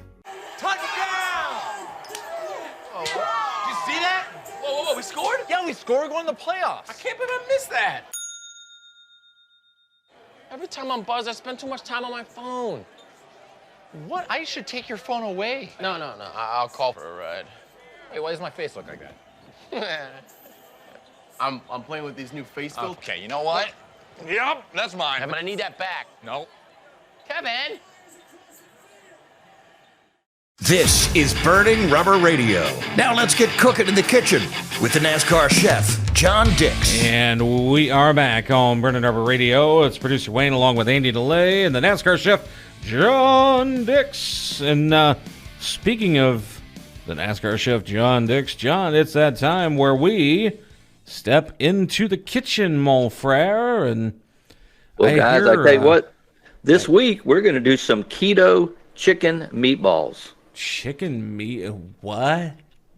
N: Whoa, we scored? Yeah, we scored. We're going to the playoffs. I can't believe I missed that. Every time I'm buzzed, I spend too much time on my phone. What? I should take your phone away. No. I'll call for a ride. Wait, why does my face look like that?
P: I'm playing with these new face filters.
N: Okay, you know what? Yep, that's mine. But I need that back. No. Kevin!
B: This is Burning Rubber Radio. Now let's get cooking in the kitchen with the NASCAR chef, John Dix.
F: And we are back on Burning Rubber Radio. It's producer Wayne along with Andy DeLay and the NASCAR chef, John Dix. And speaking of the NASCAR chef, John Dix, John, it's that time where we step into the kitchen, mon frere. And
C: well, guys, I tell you what, this week we're going to do some keto chicken meatballs.
F: Chicken meat? What?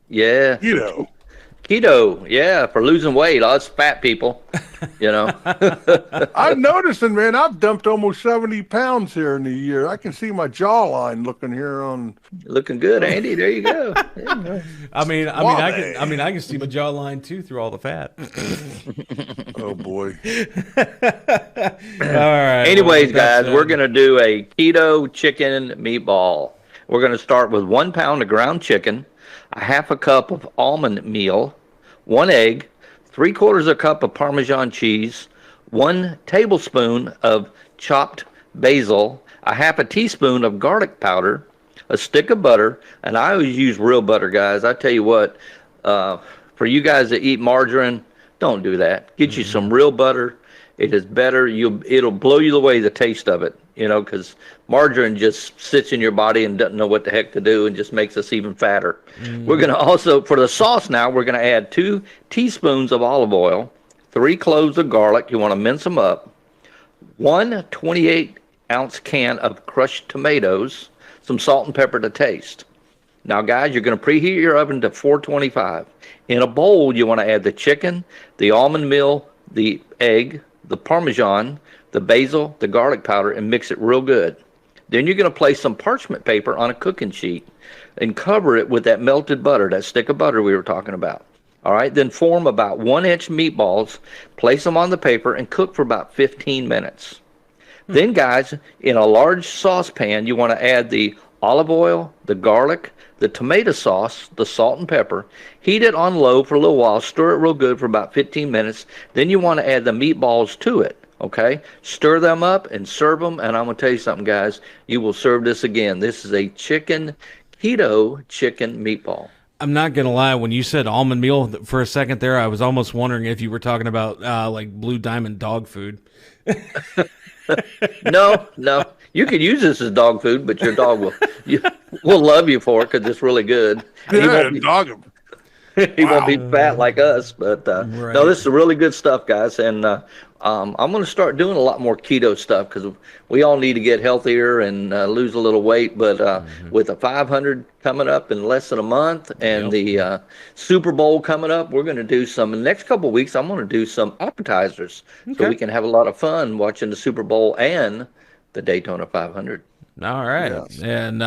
C: Yeah. Keto, yeah, for losing weight. Us fat people, you know.
E: I'm noticing, man, I've dumped almost 70 pounds here in a year. I can see my jawline looking here on.
C: Looking good, Andy. There you go.
F: I can see my jawline too through all the fat.
E: Oh boy.
F: All right.
C: Anyways, guys, we're gonna do a keto chicken meatball. We're gonna start with 1 pound of ground chicken, a half a cup of almond meal, 1 egg, 3/4 cup of Parmesan cheese, 1 tablespoon of chopped basil, a half a teaspoon of garlic powder, a stick of butter, and I always use real butter, guys. I tell you what, for you guys that eat margarine, don't do that. Get you some real butter. It is better. It'll blow you away, the taste of it, you know, because margarine just sits in your body and doesn't know what the heck to do and just makes us even fatter. We're going to also, for the sauce now, we're going to add 2 teaspoons of olive oil, 3 cloves of garlic. You want to mince them up. 1 28-ounce can of crushed tomatoes, some salt and pepper to taste. Now, guys, you're going to preheat your oven to 425. In a bowl, you want to add the chicken, the almond meal, the egg, the Parmesan, the basil, the garlic powder, and mix it real good. Then you're going to place some parchment paper on a cooking sheet and cover it with that melted butter, that stick of butter we were talking about. All right, then form about 1-inch meatballs, place them on the paper, and cook for about 15 minutes. Then, guys, in a large saucepan, you want to add the olive oil, the garlic, the tomato sauce, the salt and pepper. Heat it on low for a little while. Stir it real good for about 15 minutes. Then you want to add the meatballs to it. Okay, stir them up and serve them. And I'm going to tell you something, guys. You will serve this again. This is a keto chicken meatball.
F: I'm not going to lie. When you said almond meal for a second there, I was almost wondering if you were talking about like Blue Diamond dog food.
C: No. You could use this as dog food, but your dog will love you for it because it's really good.
E: Yeah, dog him.
C: He won't be fat like us, but no, this is really good stuff, guys. And I'm going to start doing a lot more keto stuff because we all need to get healthier and lose a little weight. But with the 500 coming up in less than a month and the Super Bowl coming up, we're going to do some. In the next couple of weeks, I'm going to do some appetizers so we can have a lot of fun watching the Super Bowl and the Daytona 500.
F: All right, yes. and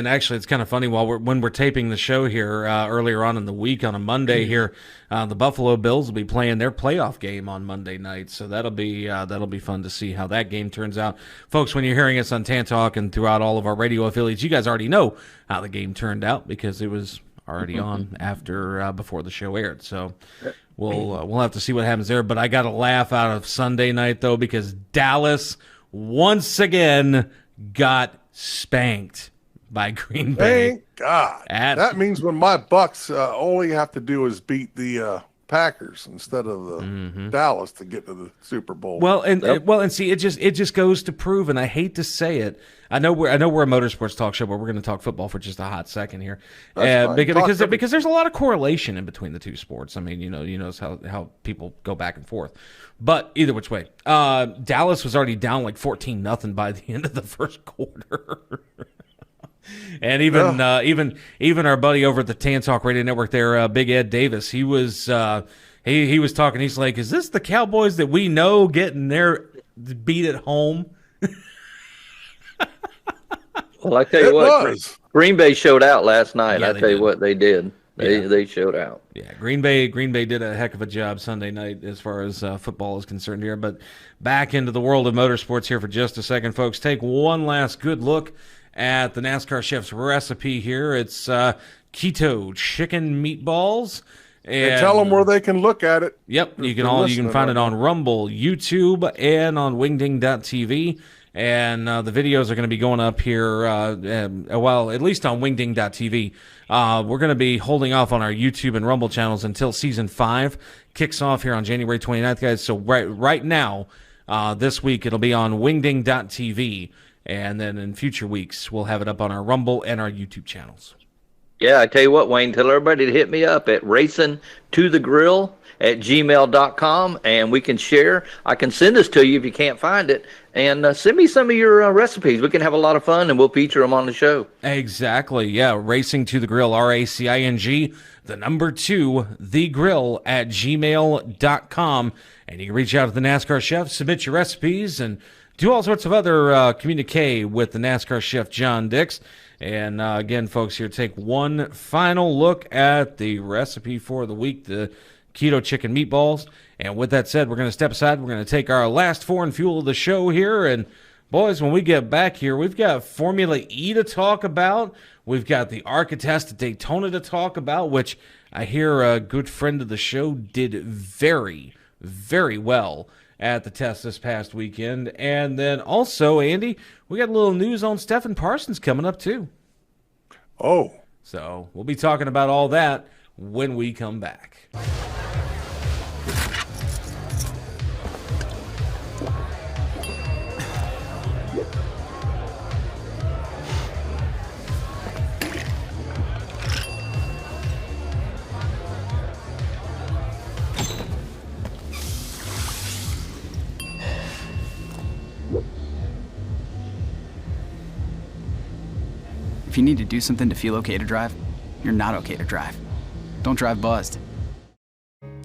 F: actually, it's kind of funny when we're taping the show here earlier on in the week on a Monday here, the Buffalo Bills will be playing their playoff game on Monday night, so that'll be fun to see how that game turns out, folks. When you're hearing us on Tan Talk and throughout all of our radio affiliates, you guys already know how the game turned out because it was already on before the show aired. So we'll have to see what happens there. But I got a laugh out of Sunday night though because Dallas once again got spanked by Green Bay.
E: Thank God. That means when my Bucks all you have to do is beat the Packers instead of the Dallas to get to the Super Bowl.
F: Well, and see, it just goes to prove, and I hate to say it. I know we're a motorsports talk show, but we're going to talk football for just a hot second here, because there's a lot of correlation in between the two sports. I mean, you know how people go back and forth. But either which way, Dallas was already down like 14-0 by the end of the first quarter. And even our buddy over at the Tan Talk Radio Network there, Big Ed Davis, he was he was talking. He's like, "Is this the Cowboys that we know getting their beat at home?"
C: Well, I tell you what, Green Bay showed out last night.
F: Yeah,
C: I tell you what, they did. They showed out.
F: Yeah, Green Bay did a heck of a job Sunday night as far as football is concerned here. But back into the world of motorsports here for just a second, folks. Take one last good look at the NASCAR Chef's recipe here. It's keto chicken meatballs.
E: And tell them where they can look at it.
F: Yep, you can find it on Rumble, YouTube, and on wingding.tv. And the videos are going to be going up here, at least on wingding.tv. We're going to be holding off on our YouTube and Rumble channels until Season 5 kicks off here on January 29th, guys. So right now, this week, it'll be on wingding.tv. And then in future weeks, we'll have it up on our Rumble and our YouTube channels.
C: Yeah, I tell you what, Wayne, tell everybody to hit me up at racingtothegrill@gmail.com, and we can share. I can send this to you if you can't find it, and send me some of your recipes. We can have a lot of fun, and we'll feature them on the show.
F: Exactly, yeah. Racing to the Grill, RACING, 2, thegrill@gmail.com, and you can reach out to the NASCAR Chef, submit your recipes, and do all sorts of other communique with the NASCAR Chef, John Dix. And again, folks, here, take one final look at the recipe for the week, the keto chicken meatballs. And with that said, we're going to step aside. We're going to take our last foreign fuel of the show here. And, boys, when we get back here, we've got Formula E to talk about. We've got the ARCA test at Daytona to talk about, which I hear a good friend of the show did very, very well at the test this past weekend. And then also, Andy, we got a little news on Stephen Parsons coming up too.
E: Oh.
F: So we'll be talking about all that when we come back.
Q: If you need to do something to feel okay to drive, you're not okay to drive. Don't drive buzzed.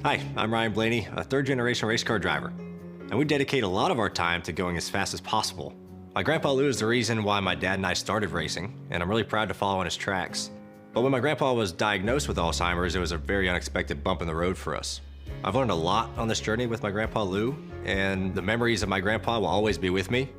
G: Hi, I'm Ryan Blaney, a third-generation race car driver, and we dedicate a lot of our time to going as fast as possible. My grandpa Lou is the reason why my dad and I started racing, and I'm really proud to follow in his tracks. But when my grandpa was diagnosed with Alzheimer's, it was a very unexpected bump in the road for us. I've learned a lot on this journey with my grandpa Lou, and the memories of my grandpa will always be with me.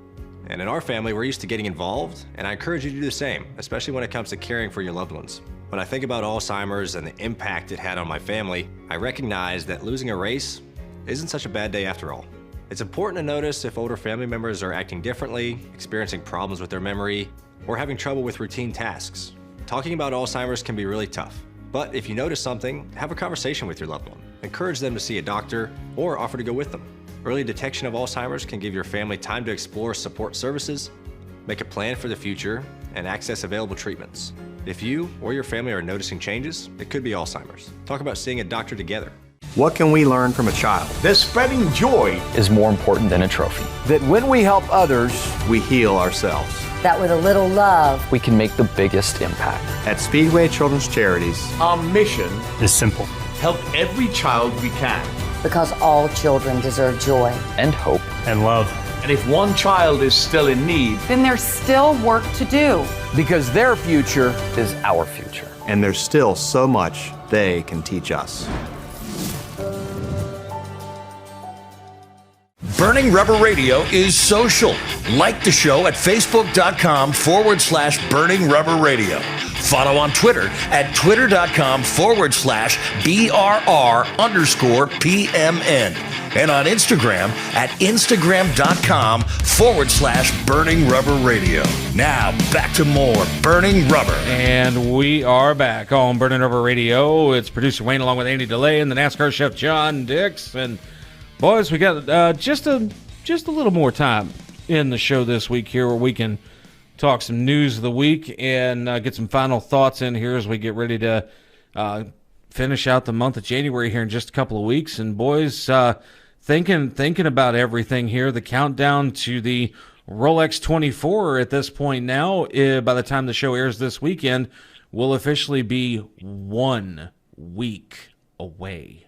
G: And in our family, we're used to getting involved, and I encourage you to do the same, especially when it comes to caring for your loved ones. When I think about Alzheimer's and the impact it had on my family, I recognize that losing a race isn't such a bad day after all. It's important to notice if older family members are acting differently, experiencing problems with their memory, or having trouble with routine tasks. Talking about Alzheimer's can be really tough, but if you notice something, have a conversation with your loved one. Encourage them to see a doctor or offer to go with them. Early detection of Alzheimer's can give your family time to explore support services, make a plan for the future, and access available treatments. If you or your family are noticing changes, it could be Alzheimer's. Talk about seeing a doctor together.
I: What can we learn from a child?
J: That spreading joy
K: is more important than a trophy.
J: That when we help others,
I: we heal ourselves.
L: That with a little love,
K: we can make the biggest impact.
I: At Speedway Children's Charities,
J: our mission
K: is simple.
J: Help every child we can.
L: Because all children deserve joy.
K: And hope. And love.
J: And if one child is still in need,
M: then there's still work to do.
J: Because their future
K: is our future.
I: And there's still so much they can teach us.
B: Burning Rubber Radio is social. Like the show at facebook.com/Burning Rubber Radio. Follow on Twitter at twitter.com/BRR_PMN. And on Instagram at Instagram.com/Burning Rubber Radio. Now back to more Burning Rubber.
F: And we are back on Burning Rubber Radio. It's producer Wayne along with Andy DeLay and the NASCAR chef John Dix. And boys, we got just a little more time in the show this week here where we can talk some news of the week and get some final thoughts in here as we get ready to finish out the month of January here in just a couple of weeks. And boys, thinking about everything here, the countdown to the Rolex 24 at this point now, by the time the show airs this weekend, will officially be 1 week away.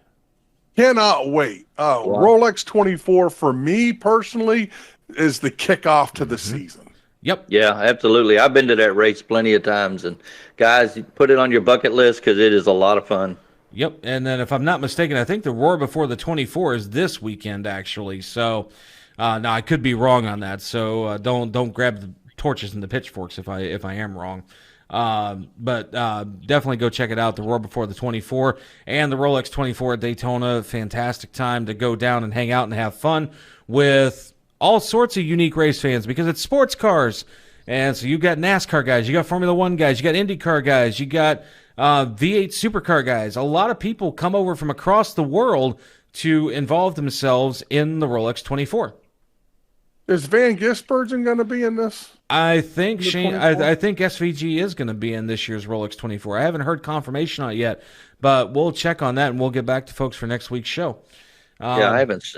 E: Cannot wait.
C: Wow.
E: Rolex 24 for me personally is the kickoff to the season.
F: Yep.
C: Yeah, absolutely. I've been to that race plenty of times, and guys, you put it on your bucket list because it is a lot of fun.
F: Yep. And then if I'm not mistaken, I think the Roar Before the 24 is this weekend actually. So now I could be wrong on that. So don't grab the torches and the pitchforks if I am wrong. But definitely go check it out, the Roar Before the 24 and the Rolex 24 at Daytona. Fantastic time to go down and hang out and have fun with all sorts of unique race fans because it's sports cars. And so you've got NASCAR guys, you got Formula One guys, you got IndyCar guys, you got V8 supercar guys. A lot of people come over from across the world to involve themselves in the Rolex 24.
E: Is Van Gisbergen going to be in this?
F: I think Shane. I think SVG is going to be in this year's Rolex 24. I haven't heard confirmation on it yet, but we'll check on that and we'll get back to folks for next week's show.
C: Yeah,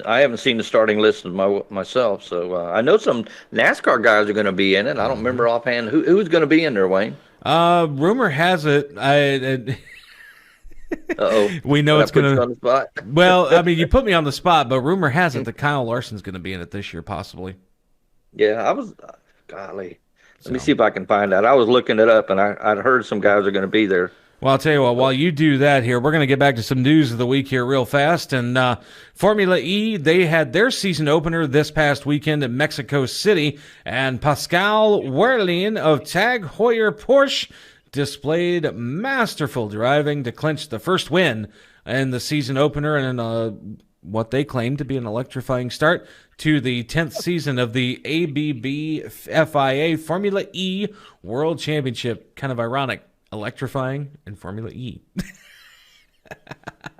C: I haven't seen the starting list myself, so I know some NASCAR guys are going to be in it. I don't remember offhand who's going to be in there, Wayne.
F: Rumor has it.
C: Uh-oh.
F: We know it's going
C: to.
F: Well, I mean, you put me on the spot, but rumor has it that Kyle Larson's going to be in it this year, possibly.
C: Yeah, golly. Let me see if I can find out. I was looking it up, and I'd heard some guys are going to be there.
F: Well, I'll tell you what, while you do that here, we're going to get back to some news of the week here real fast. And Formula E, they had their season opener this past weekend in Mexico City. And Pascal Wehrlein of Tag Heuer Porsche displayed masterful driving to clinch the first win in the season opener and what they claim to be an electrifying start to the 10th season of the ABB FIA Formula E World Championship. Kind of ironic. Electrifying and Formula E.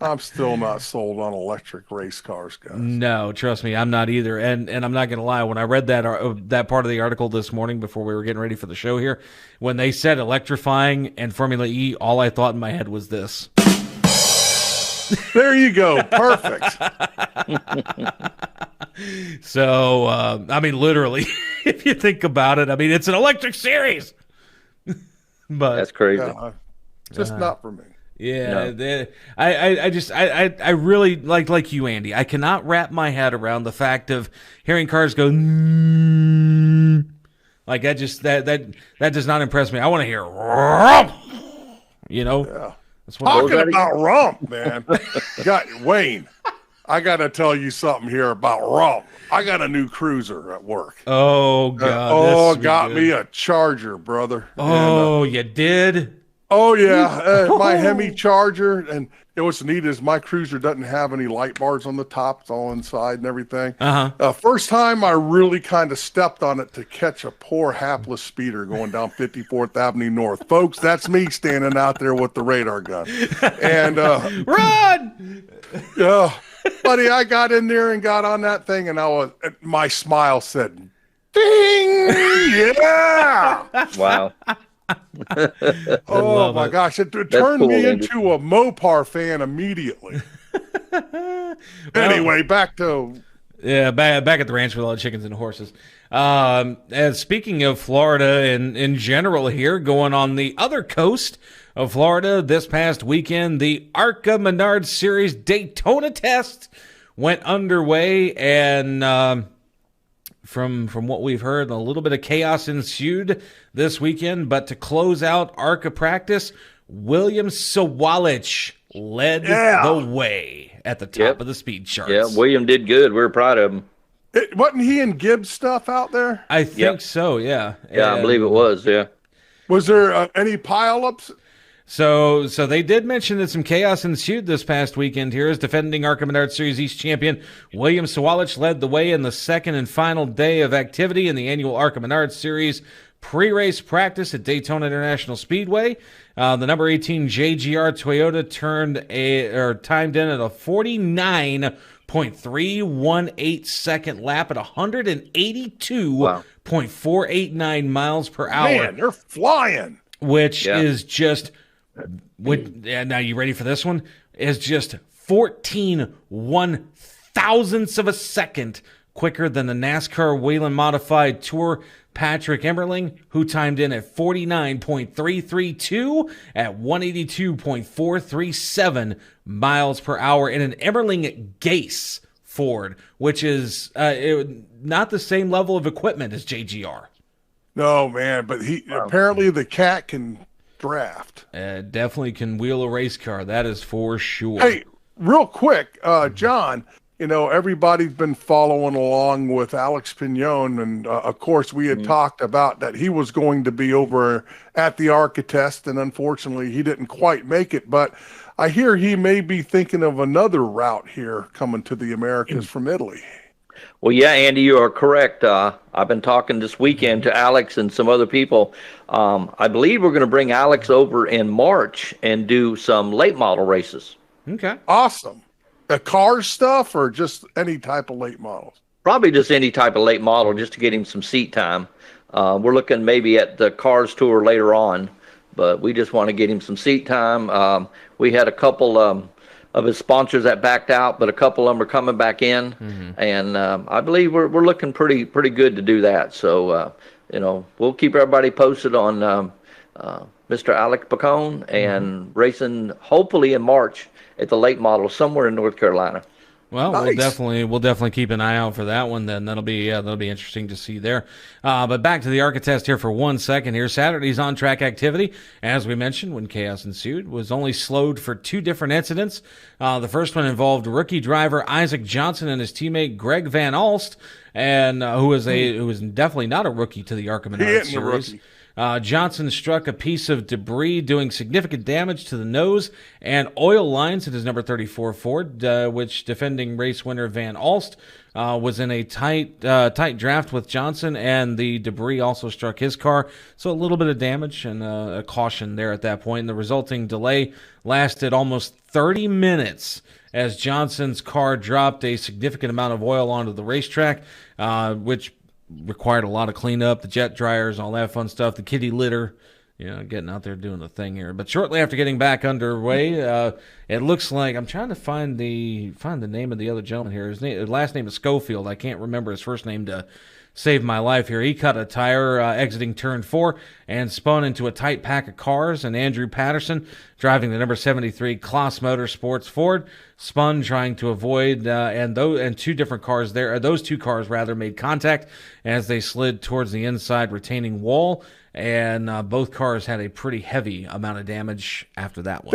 E: I'm still not sold on electric race cars, guys.
F: No, trust me, I'm not either. And I'm not going to lie. When I read that part of the article this morning before we were getting ready for the show here, when they said electrifying and Formula E, all I thought in my head was this.
E: There you go. Perfect.
F: So, I mean, literally, if you think about it, I mean, it's an electric series. But
C: that's crazy.
E: Just not for me.
F: Yeah, no. I really like you, Andy. I cannot wrap my head around the fact of hearing cars go like that. Just that does not impress me. I want to hear rump. You know,
E: yeah.
F: That's what
E: talking about rump, man. Got Wayne. I got to tell you something here about Rump. I got a new cruiser at work.
F: Oh, God.
E: Got me a Charger, brother.
F: Oh, you did?
E: Oh, yeah. My Hemi Charger. And what's neat is my cruiser doesn't have any light bars on the top. It's all inside and everything. First time I really kind of stepped on it to catch a poor hapless speeder going down 54th Avenue North. Folks, that's me standing out there with the radar gun. And
F: run!
E: Buddy, I got in there and got on that thing, and my smile said, "Ding! Yeah!"
C: Wow.
E: Oh my gosh! It turned me into a Mopar fan immediately. Anyway, back to
F: back at the ranch with all the chickens and horses. And speaking of Florida in general, here going on the other coast of Florida this past weekend, the ARCA Menards Series Daytona test went underway, and from what we've heard, a little bit of chaos ensued this weekend. But to close out ARCA practice, William Sawalich led the way at the top of the speed charts.
C: Yeah, William did good. We're proud of him.
E: Wasn't he in Gibbs stuff out there?
F: I think so, yeah.
C: Yeah, I believe it was, yeah.
E: Was there any pileups?
F: So they did mention that some chaos ensued this past weekend here as defending ARCA Menards Series East champion William Sawalich led the way in the second and final day of activity in the annual ARCA Menards Series pre-race practice at Daytona International Speedway. The number 18 JGR Toyota timed in at a 49.318 second lap at 182.489 miles per hour.
E: Man, they're flying.
F: Which is just... now you ready for this one? Is just 14 1/1000ths of a second quicker than the NASCAR Whelen Modified Tour Patrick Emmerling, who timed in at 49.332 at 182.437 miles per hour in an Emmerling Gase Ford, which is not the same level of equipment as JGR.
E: No, man, but apparently the cat can draft.
F: Definitely can wheel a race car. That is for sure.
E: Hey, real quick, John, everybody's been following along with Alex Pignon, and of course we had talked about that he was going to be over at the ARCA test, and unfortunately he didn't quite make it, but I hear he may be thinking of another route here coming to the Americas from Italy.
C: Well, yeah, Andy, you are correct. I've been talking this weekend to Alex and some other people. I believe we're going to bring Alex over in March and do some late model races.
F: Okay.
E: Awesome. The car stuff or just any type of late models?
C: Probably just any type of late model just to get him some seat time. We're looking maybe at the Cars Tour later on, but we just want to get him some seat time. We had a couple of his sponsors that backed out, but a couple of them are coming back in, and I believe we're looking pretty good to do that. So we'll keep everybody posted on Mr. Alex Picon and racing hopefully in March at the late model somewhere in North Carolina.
F: Well, nice. we'll definitely keep an eye out for that one. Then that'll be interesting to see there. But back to the ARCA test here for 1 second here. Saturday's on-track activity, as we mentioned, when chaos ensued, was only slowed for two different incidents. The first one involved rookie driver Isaac Johnson and his teammate Greg Van Alst, and who was definitely not a rookie to the ARCA Menards Series. Johnson struck a piece of debris, doing significant damage to the nose and oil lines at his number 34 Ford, which defending race winner Van Alst was in a tight draft with Johnson, and the debris also struck his car. So a little bit of damage and a caution there at that point. And the resulting delay lasted almost 30 minutes as Johnson's car dropped a significant amount of oil onto the racetrack, which required a lot of cleanup, the jet dryers, all that fun stuff, the kitty litter, getting out there doing the thing here. But shortly after getting back underway, it looks like I'm trying to find the name of the other gentleman here. His last name is Schofield. I can't remember his first name to save my life here. He cut a tire exiting turn 4 and spun into a tight pack of cars, and Andrew Patterson, driving the number 73 Kloss Motorsports Ford, spun trying to avoid, and two different cars there, those two cars rather, made contact as they slid towards the inside retaining wall, and both cars had a pretty heavy amount of damage after that one.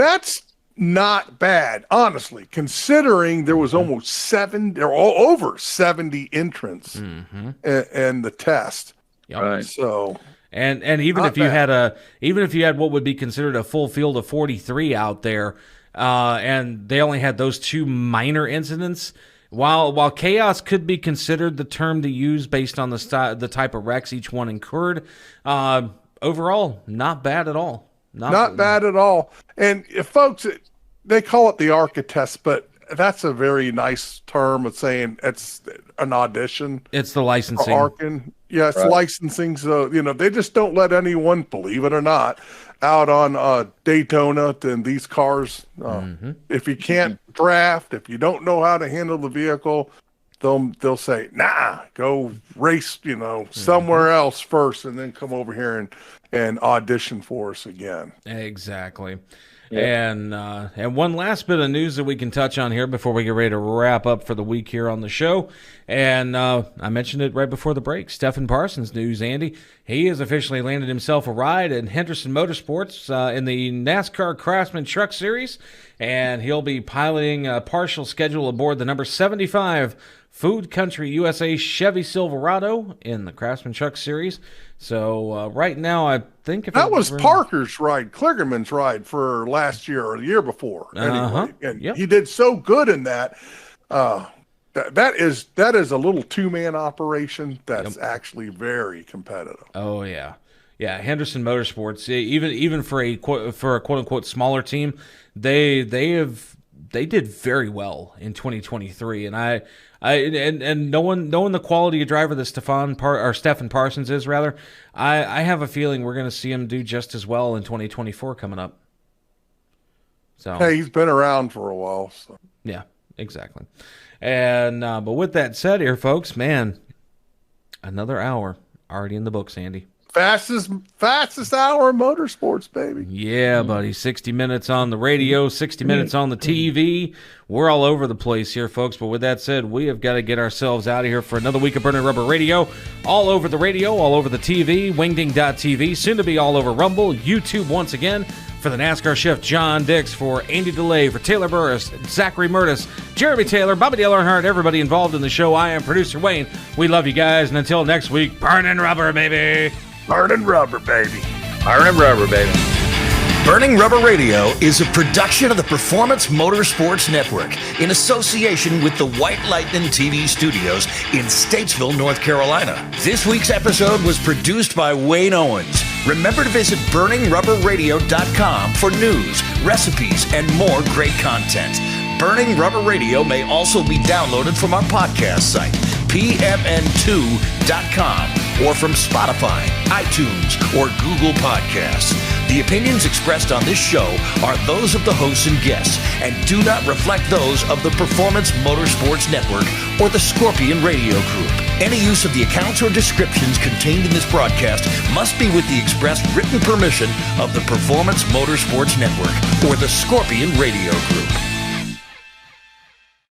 E: not bad, honestly, considering there was almost over 70 entrants in the test.
F: Yep.
C: Right.
E: So,
F: and even if you had what would be considered a full field of 43 out there, and they only had those 2 minor incidents, while chaos could be considered the term to use based on the type of wrecks each one incurred, overall, not bad at all. Not
E: bad at all. And if folks, they call it the ARCA test, but that's a very nice term of saying it's an audition.
F: It's the licensing.
E: ARCA. Yeah, it's licensing. So, they just don't let anyone, believe it or not, out on Daytona and these cars. If you can't draft, if you don't know how to handle the vehicle, they'll say, nah, go race, somewhere else first and then come over here and audition for us again.
F: Exactly. Yeah. And one last bit of news that we can touch on here before we get ready to wrap up for the week here on the show. And I mentioned it right before the break. Stephen Parsons news, Andy. He has officially landed himself a ride at Henderson Motorsports in the NASCAR Craftsman Truck Series. And he'll be piloting a partial schedule aboard the number 75 Food Country USA Chevy Silverado in the Craftsman Truck Series. So right now, I think
E: that was Parker's ride, Kligerman's ride for last year or the year before. Anyway, and he did so good in that. That is a little 2-man operation that's actually very competitive.
F: Oh yeah. Henderson Motorsports, even for a quote unquote smaller team, they did very well in 2023, and and knowing the quality of driver that Stephen Parsons is, rather, I have a feeling we're going to see him do just as well in 2024 coming up. So
E: hey, he's been around for a while. So.
F: Yeah, exactly. And but with that said, here, folks, man, another hour already in the books, Andy.
E: Fastest hour of motorsports, baby.
F: Yeah, buddy. 60 minutes on the radio, 60 minutes on the TV. We're all over the place here, folks. But with that said, we have got to get ourselves out of here for another week of Burning Rubber Radio. All over the radio, all over the TV, wingding.tv, soon to be all over Rumble, YouTube once again. For the NASCAR chef, John Dix, for Andy DeLay, for Taylor Burris, Zachary Murtis, Jeremy Taylor, Bobby Dale Earnhardt, everybody involved in the show. I am producer Wayne. We love you guys. And until next week, Burning Rubber, baby.
E: Burning Rubber, baby.
C: Burning Rubber, baby.
B: Burning Rubber Radio is a production of the Performance Motorsports Network in association with the White Lightning TV studios in Statesville, North Carolina. This week's episode was produced by Wayne Owens. Remember to visit burningrubberradio.com for news, recipes, and more great content. Burning Rubber Radio may also be downloaded from our podcast site, pmn2.com, or from Spotify, iTunes, or Google Podcasts. The opinions expressed on this show are those of the hosts and guests and do not reflect those of the Performance Motorsports Network or the Scorpion Radio Group. Any use of the accounts or descriptions contained in this broadcast must be with the express written permission of the Performance Motorsports Network or the Scorpion Radio Group.